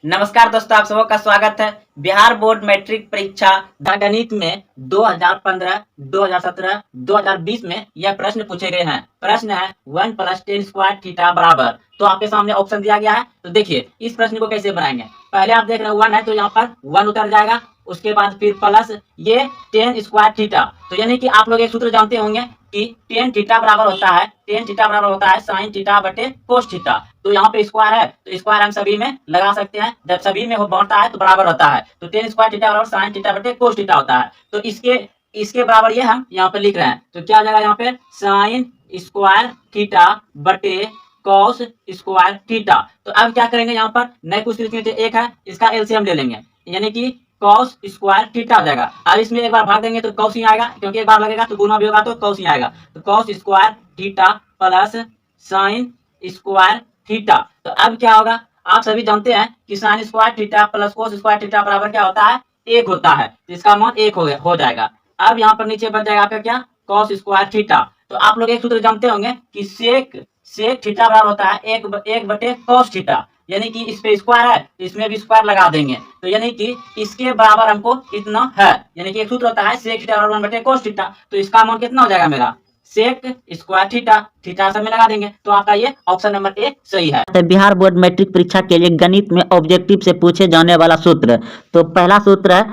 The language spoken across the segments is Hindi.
नमस्कार दोस्तों, आप सबों का स्वागत है। बिहार बोर्ड मैट्रिक परीक्षा गणित में 2015, 2017, 2020 में यह प्रश्न पूछे गए हैं। प्रश्न है 1 + 10 स्क्वायर थीटा बराबर। तो आपके सामने ऑप्शन दिया गया है। तो देखिए इस प्रश्न को कैसे बनाएंगे। पहले आप देख रहे हैं 1 है तो यहाँ पर 1 उतर जाएगा। उसके बाद फिर प्लस ये 10 स्क्वायर थीटा। तो यानी कि आप लोग एक सूत्र जानते होंगे कि tan थीटा बराबर होता है sin थीटा बटे cos थीटा। तो यहाँ पे स्क्वायर है तो स्क्वायर हम सभी में लगा सकते हैं। जब सभी में बढ़ता है तो बराबर होता है। तो tan स्क्वायर थीटा बराबर sin थीटा बटे cos थीटा होता है। तो इसके बराबर ये हम यहाँ पे लिख रहे हैं। तो क्या हो जाएगा यहाँ पे sin स्क्वायर थीटा बटे cos स्क्वायर थीटा। तो अब क्या करेंगे यहाँ पर नए कुछ एक है, इसका एलसीएम ले लेंगे यानी कि cos स्क्वायर थीटा हो जाएगा। अब इसमें एक बार भाग देंगे तो cos ही आएगा, क्योंकि एक बार लगेगा तो गुना भी होगा तो cos ही आएगा। तो cos square theta plus sin square theta. तो अब क्या होगा, आप सभी जानते हैं कि sin square theta plus cos square theta बराबर क्या होता है, 1 होता है। तो इसका मान 1 हो जाएगा। अब यहाँ पर नीचे बच जाएगा आपका क्या, cos स्क्वायर थीटा। तो आप लोग एक सूत्र जानते होंगे कि सेक थीटा बराबर होता है 1 बटे cos थीटा। यानी कि इस पे स्क्वायर है तो इसमें भी स्क्वायर लगा देंगे। तो यानी कि इसके बराबर हमको इतना है, यानी कि एक सूत्र होता है सेक थीटा बराबर 1 बटे cos थीटा। तो इसका मान कितना हो जाएगा मेरा, सेक स्क्वायर थीटा सब में लगा देंगे। तो आपका ये ऑप्शन नंबर ए सही है। बिहार बोर्ड मैट्रिक परीक्षा के लिए गणित में ऑब्जेक्टिव से पूछे जाने वाला सूत्र। तो पहला सूत्र है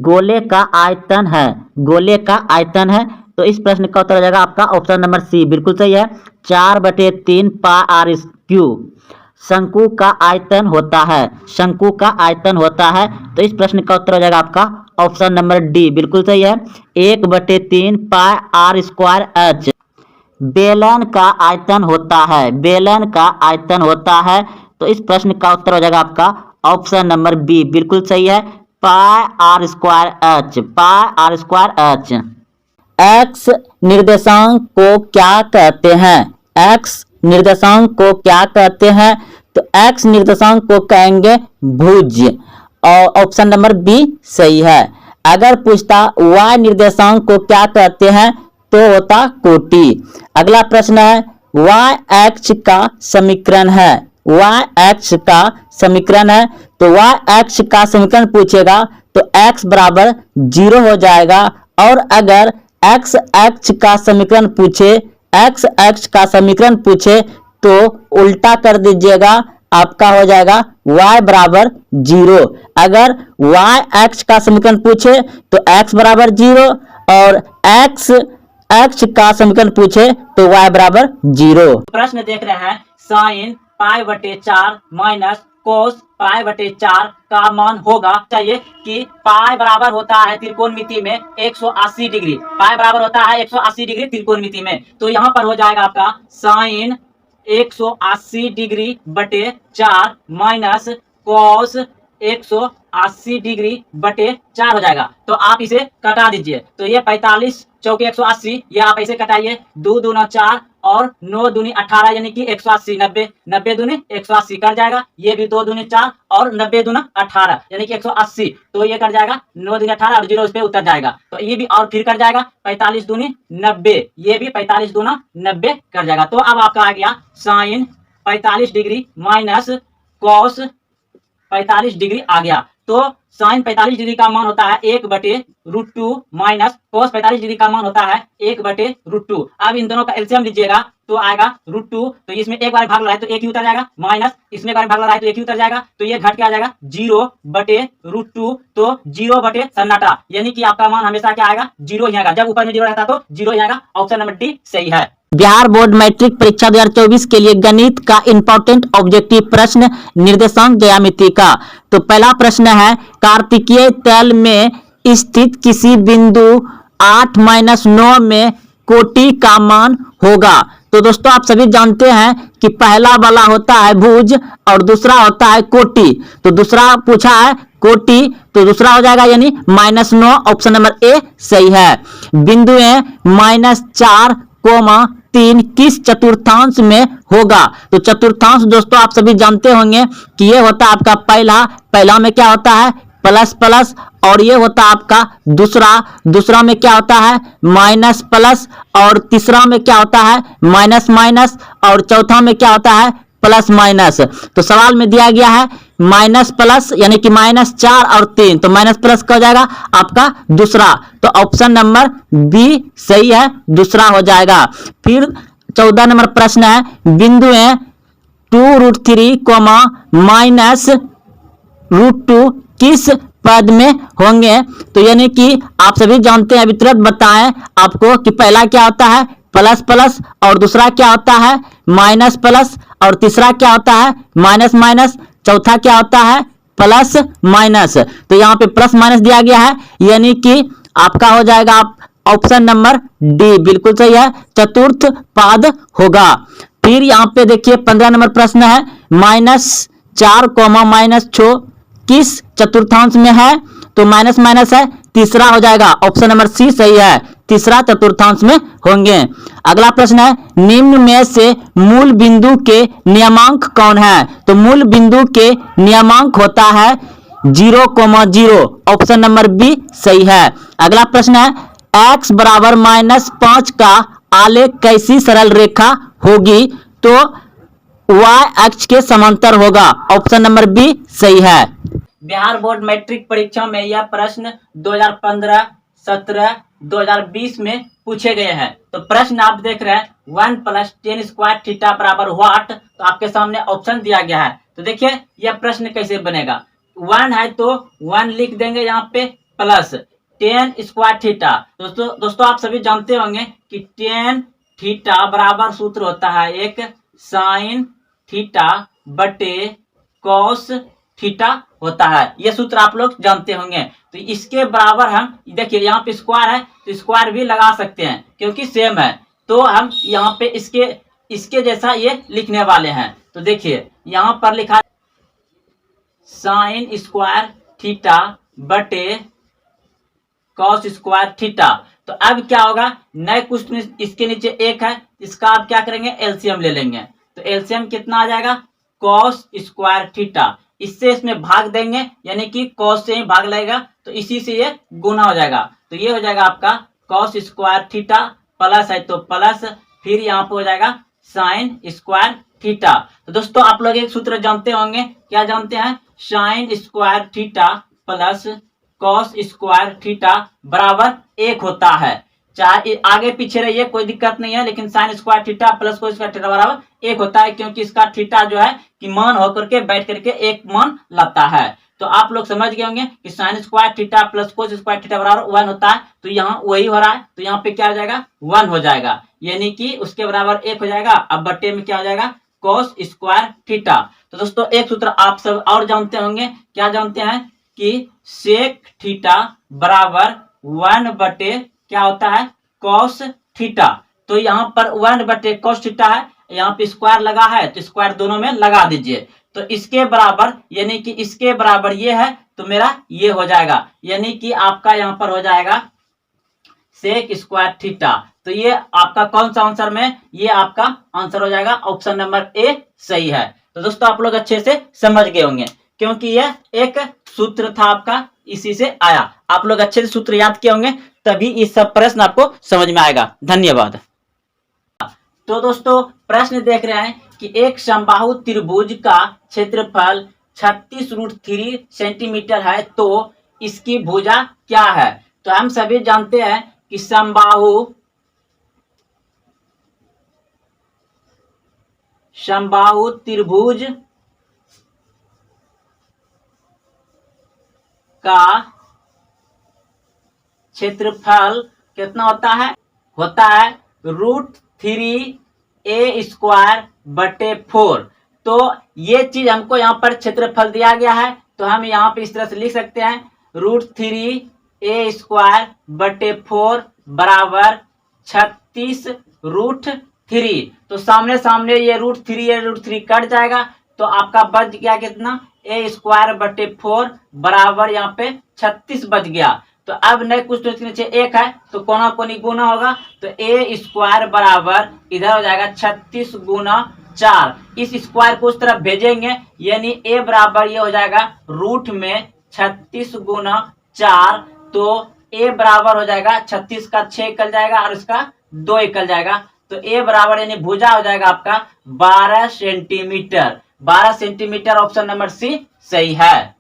गोले का आयतन है। तो इस प्रश्न का उत्तर हो जाएगा आपका ऑप्शन नंबर सी, बिल्कुल सही है। 4/3 पाई r क्यूब शंकु का आयतन होता है। तो इस प्रश्न का उत्तर हो जाएगा आपका ऑप्शन नंबर डी, बिल्कुल सही है। 1/3 पाई r स्क्वायर h बेलन का आयतन होता है। तो इस प्रश्न का उत्तर हो जाएगा आपका ऑप्शन नंबर बी, बिल्कुल सही है। पाई r स्क्वायर h। एक्स निर्देशांक को क्या कहते हैं? तो एक्स निर्देशांक को कहेंगे भुज, और ऑप्शन नंबर बी सही है। अगर पूछता y निर्देशांक को क्या कहते हैं तो होता कोटि। अगला प्रश्न है y अक्ष का समीकरण है। तो y अक्ष का समीकरण पूछेगा तो x बराबर 0 हो जाएगा। और अगर x अक्ष का समीकरण पूछे तो उल्टा कर दीजिएगा, आपका हो जाएगा y बराबर 0। अगर y अक्ष का समीकरण पूछे तो x बराबर 0 और x अक्ष का समीकरण पूछे तो y बराबर 0। प्रश्न देख रहे हैं sin π/4 माइनस cos π/4 का मान होगा चाहिए कि पाई बराबर होता है त्रिकोणमिति में 180 डिग्री। पाई बराबर होता है 180 डिग्री त्रिकोणमिति में। तो यहाँ पर हो जाएगा आपका sin 180 डिग्री बटे 4 माइनस cos 180 डिग्री बटे 4 हो जाएगा। तो आप इसे कटा दीजिए। तो ये 45 चौके 180, ये आप ऐसे कटाइए। 2 दूना 4 और 9 दूनी 18 यानी कि 180, 90 दूनी 180 कर जाएगा। ये भी 2 दूनी 4 और 90 दूना 18 यानी कि 180। तो ये कर जाएगा 9 दूनी 18 और 0 इस पे उतर जाएगा। तो ये भी और फिर कर जाएगा 45 दूनी 90, ये भी 45 दूना 90 कर जाएगा। तो अब आपका आ गया sin 45 degree minus cos 45 degree आ गया। तो sin 45 डिग्री का मान होता है 1/√2 माइनस cos 45 डिग्री का मान होता है 1/√2। अब इन दोनों का एलसीएम लीजिएगा तो आएगा √2। तो इसमें एक बार भाग लगाए तो एक ही उतर जाएगा, माइनस इसमें एक बार भाग लगाए तो एक ही उतर जाएगा। तो ये घट के आ जाएगा 0/√2। तो 0/सन्नाटा, यानी कि आपका मान हमेशा क्या आएगा, 0 ही आएगा। जब ऊपर में 0 रहता तो 0 ही आएगा। ऑप्शन नंबर डी सही है। बिहार बोर्ड मैट्रिक परीक्षा 2024 के लिए गणित का इंपॉर्टेंट ऑब्जेक्टिव प्रश्न निर्देशांक ज्यामिति का। तो पहला प्रश्न है कार्तिकीय तल में स्थित किसी बिंदु 8-9 में कोटि का मान होगा। तो दोस्तों आप सभी जानते हैं कि पहला वाला होता है भुज और दूसरा होता है कोटि। तो दूसरा पूछा है कोटि, तो दूसरा हो जाएगा यानी -9। ऑप्शन नंबर ए सही है। बिंदुएं -4, 3 किस चतुर्थांश में होगा? तो चतुर्थांश दोस्तों आप सभी जानते होंगे कि ये होता है आपका पहला में क्या होता है प्लस प्लस, और ये होता है आपका दूसरा में क्या होता है माइनस प्लस, और तीसरा में क्या होता है माइनस माइनस, और चौथा में क्या होता है प्लस माइनस। तो सवाल में दिया गया है माइनस प्लस यानी कि -4 और 3, तो माइनस प्लस का हो जाएगा आपका दूसरा। तो ऑप्शन नंबर बी सही है, दूसरा हो जाएगा। फिर 14 नंबर प्रश्न है, बिंदुएं 2√3, -√2 किस पद में होंगे? तो यानी कि आप सभी जानते हैं, अभी तुरंत बताएं आपको कि पहला क्या होता है प्लस प्लस, और दूसरा क्या होता है माइनस प्लस, और तीसरा क्या होता है माइनस माइनस, चौथा क्या होता है प्लस माइनस। तो यहाँ पे प्लस माइनस दिया गया है, यानी कि आपका हो जाएगा आप ऑप्शन नंबर डी बिल्कुल सही है, चतुर्थ पाद होगा। फिर यहाँ पे देखिए 15 नंबर प्रश्न है, -4, -6 किस चतुर्थांश में है? तो माइनस माइनस है, तीसरा हो जाएगा ऑप्शन नंबर सी सही है, तीसरा चतुर्थांश में होंगे। अगला प्रश्न है, निम्न में से मूल बिंदु के नियमांक कौन है? तो मूल बिंदु के नियमांक होता है 0,0, ऑप्शन नंबर बी सही है। अगला प्रश्न है, x बराबर -5 का आलेख कैसी सरल रेखा होगी? तो y अक्ष के समांतर होगा, ऑप्शन नंबर बी सही है। बिहार बोर्ड मैट्रिक परीक्षा में यह प्रश्न 2015, 17, 2020 में पूछे गए हैं। तो प्रश्न आप देख रहे हैं 1 + tan स्क्वायर थीटा बराबर व्हाट? तो आपके सामने ऑप्शन दिया गया है। तो देखिए यह प्रश्न कैसे बनेगा, 1 है तो 1 लिख देंगे यहाँ पे, प्लस tan स्क्वायर थीटा। दोस्तों आप सभी जानते होंगे कि tan थीटा बराबर सूत्र होता है एक sin थीटा बटे cos थीटा होता है, यह सूत्र आप लोग जानते होंगे। तो इसके बराबर हम देखिए यहाँ पे स्क्वायर है तो स्क्वायर भी लगा सकते हैं क्योंकि सेम है। तो हम यहाँ पे इसके जैसा ये लिखने वाले हैं। तो देखिए यहाँ पर लिखा साइन स्क्वायर थीटा बटे कॉस स्क्वायर थीटा। तो अब क्या होगा, नए क्वेश्चन इसके नीचे एक है, इसका आप क्या करेंगे एलसीएम ले लेंगे। तो एलसीएम कितना आ जाएगा कॉस स्क्वायर थीटा, इससे इसमें भाग देंगे यानी कि कॉस से ही भाग लगेगा तो इसी से ये गुना हो जाएगा। तो ये हो जाएगा आपका कॉस स्क्वायर थीटा, प्लस है तो प्लस, फिर यहाँ पे हो जाएगा साइन स्क्वायर थीटा। तो दोस्तों आप लोग एक सूत्र जानते होंगे, क्या जानते हैं, sine square theta plus cos square theta बराबर 1 होता है। चाहे आगे पीछे रहिए कोई दिक्कत नहीं है, लेकिन sine square theta plus cos square theta बराबर 1 होता है, क्योंकि इसका थीटा जो है कि मान होकर के बैठ करके एक मान लाता है। तो आप लोग समझ गए होंगे कि sine square theta plus cos square theta बराबर 1 होता है। तो यहाँ वही हो रहा है, तो यहाँ पे क्या हो जाएगा 1 हो जाएगा, यानी कि उसके बराबर 1 हो जाएगा। अब बट्टे में क्या हो जाएगा कोस स्क्वायर थीटा। तो दोस्तों एक सूत्र आप सब और जानते होंगे, क्या जानते हैं कि सेक थीटा बराबर 1 बटे क्या होता है कॉस थीटा। तो यहाँ पर 1 बटे कॉस थीटा है, यहाँ पे स्क्वायर लगा है तो स्क्वायर दोनों में लगा दीजिए। तो इसके बराबर यानी कि इसके बराबर ये है तो मेरा ये हो जाएगा, यानी कि आपका यहाँ पर हो जाएगा सेक स्क्वायर थीटा। तो ये आपका कौन सा आंसर में, ये आपका आंसर हो जाएगा ऑप्शन नंबर ए सही है। तो दोस्तों आप लोग अच्छे से समझ गए होंगे, क्योंकि यह एक सूत्र था आपका, इसी से आया। आप लोग अच्छे से सूत्र याद किए होंगे, तभी इस सब प्रश्न आपको समझ में आएगा। धन्यवाद। तो दोस्तों प्रश्न देख रहे हैं कि एक समबाहु त्रिभुज का क्षेत्रफल 36√3 सेंटीमीटर है, तो इसकी भुजा क्या है? तो हम सभी जानते हैं कि समबाहु त्रिभुज का क्षेत्रफल कितना होता है? होता है √3a² बटे 4। तो ये चीज हमको यहाँ पर क्षेत्रफल दिया गया है, तो हम यहाँ पे इस तरह से लिख सकते हैं √3a² बटे 4 बराबर 36√3। तो सामने सामने ये √3 कट जाएगा, तो आपका बच गया कितना a² बटे 4 बराबर यहाँ पे 36 बच गया। तो अब नए कुछ तो नीचे 1 है तो कोना कोनी गुना होगा, तो a² बराबर इधर हो जाएगा 36 गुना 4। इस स्क्वायर को उस तरफ भेजेंगे, यानी a बराबर ये हो जाएगा रूट में 36 गुना 4। तो a बराबर हो जाएगा 36 का 6 निकल जाएगा और इसका 2 निकल जाएगा। तो ए बराबर यानी भुजा हो जाएगा आपका 12 centimetre. 12 centimetre option number C सही है।